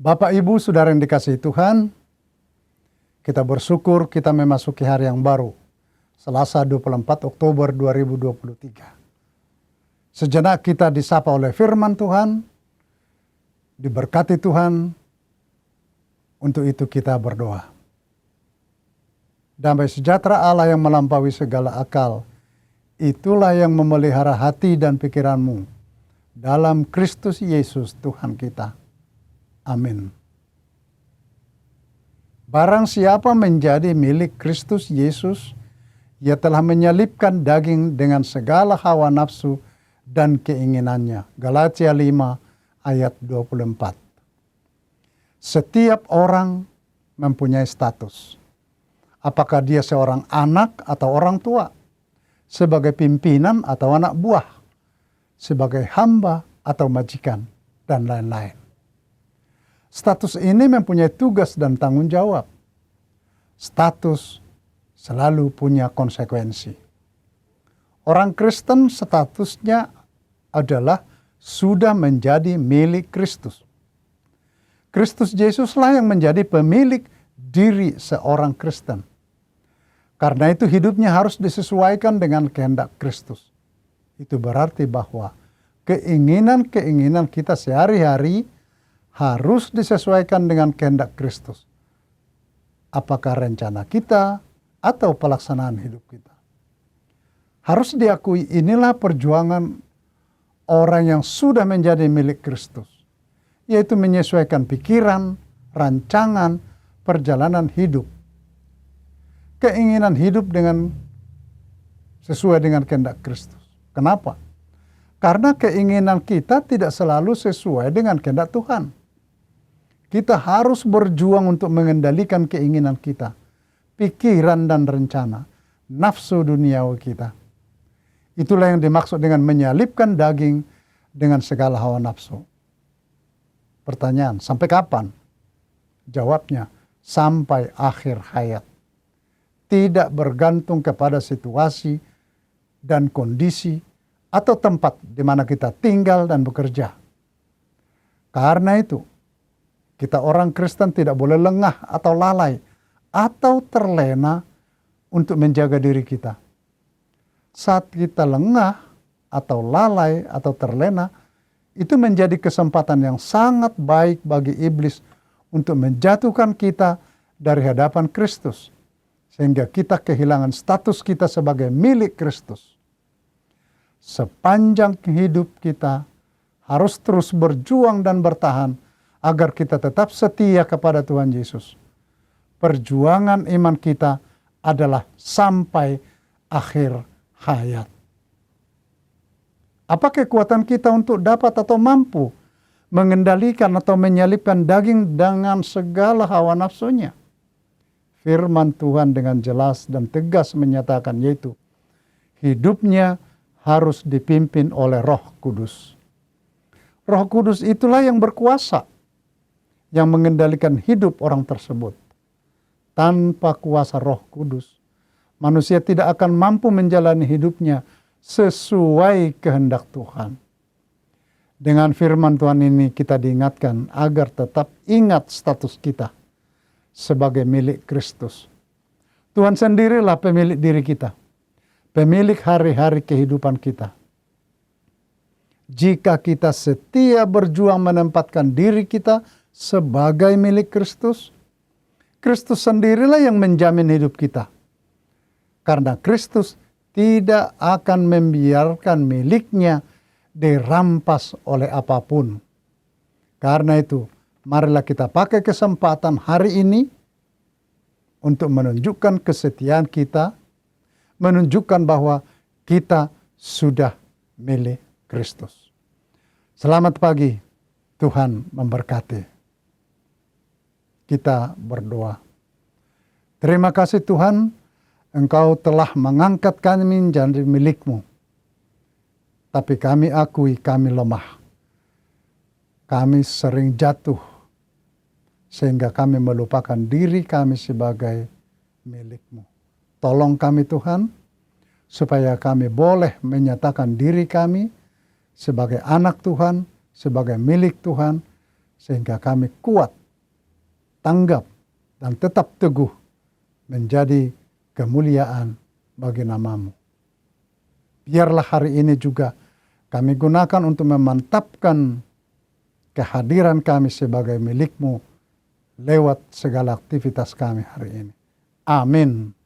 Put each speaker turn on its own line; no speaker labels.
Bapak, Ibu, Saudara yang dikasihi Tuhan, kita bersyukur kita memasuki hari yang baru, Selasa 24 Oktober 2023. Sejenak kita disapa oleh firman Tuhan, diberkati Tuhan, untuk itu kita berdoa. Damai sejahtera Allah yang melampaui segala akal, itulah yang memelihara hati dan pikiranmu dalam Kristus Yesus Tuhan kita. Amin. Barang siapa menjadi milik Kristus Yesus, ia telah menyalibkan daging dengan segala hawa nafsu dan keinginannya. Galatia 5 ayat 24. Setiap orang mempunyai status. Apakah dia seorang anak atau orang tua, sebagai pimpinan atau anak buah, sebagai hamba atau majikan, dan lain-lain. Status ini mempunyai tugas dan tanggung jawab. Status selalu punya konsekuensi. Orang Kristen statusnya adalah sudah menjadi milik Kristus. Kristus Yesuslah yang menjadi pemilik diri seorang Kristen. Karena itu hidupnya harus disesuaikan dengan kehendak Kristus. Itu berarti bahwa keinginan-keinginan kita sehari-hari harus disesuaikan dengan kehendak Kristus. Apakah rencana kita atau pelaksanaan hidup kita. Harus diakui inilah perjuangan orang yang sudah menjadi milik Kristus. Yaitu menyesuaikan pikiran, rancangan, perjalanan hidup. Keinginan hidup sesuai dengan kehendak Kristus. Kenapa? Karena keinginan kita tidak selalu sesuai dengan kehendak Tuhan. Kita harus berjuang untuk mengendalikan keinginan kita, pikiran dan rencana, nafsu duniawi kita. Itulah yang dimaksud dengan menyalibkan daging dengan segala hawa nafsu. Pertanyaan, sampai kapan? Jawabnya, sampai akhir hayat. Tidak bergantung kepada situasi dan kondisi atau tempat di mana kita tinggal dan bekerja. Karena itu, kita orang Kristen tidak boleh lengah atau lalai atau terlena untuk menjaga diri kita. Saat kita lengah atau lalai atau terlena, itu menjadi kesempatan yang sangat baik bagi iblis untuk menjatuhkan kita dari hadapan Kristus. Sehingga kita kehilangan status kita sebagai milik Kristus. Sepanjang hidup kita harus terus berjuang dan bertahan agar kita tetap setia kepada Tuhan Yesus. Perjuangan iman kita adalah sampai akhir hayat. Apa kekuatan kita untuk dapat atau mampu mengendalikan atau menyalibkan daging dengan segala hawa nafsunya? Firman Tuhan dengan jelas dan tegas menyatakan, yaitu hidupnya harus dipimpin oleh Roh Kudus. Roh Kudus itulah yang berkuasa, yang mengendalikan hidup orang tersebut. Tanpa kuasa Roh Kudus, manusia tidak akan mampu menjalani hidupnya sesuai kehendak Tuhan. Dengan firman Tuhan ini kita diingatkan agar tetap ingat status kita sebagai milik Kristus. Tuhan sendirilah pemilik diri kita, pemilik hari-hari kehidupan kita. Jika kita setia berjuang menempatkan diri kita sebagai milik Kristus, Kristus sendirilah yang menjamin hidup kita. Karena Kristus tidak akan membiarkan miliknya dirampas oleh apapun. Karena itu, marilah kita pakai kesempatan hari ini untuk menunjukkan kesetiaan kita, menunjukkan bahwa kita sudah milik Kristus. Selamat pagi, Tuhan memberkati. Kita berdoa. Terima kasih Tuhan, Engkau telah mengangkat kami menjadi milik-Mu. Tapi kami akui kami lemah. Kami sering jatuh, sehingga kami melupakan diri kami sebagai milik-Mu. Tolong kami Tuhan, supaya kami boleh menyatakan diri kami sebagai anak Tuhan, sebagai milik Tuhan, sehingga kami kuat tanggap dan tetap teguh menjadi kemuliaan bagi nama-Mu. Biarlah hari ini juga kami gunakan untuk memantapkan kehadiran kami sebagai milik-Mu lewat segala aktivitas kami hari ini. Amin.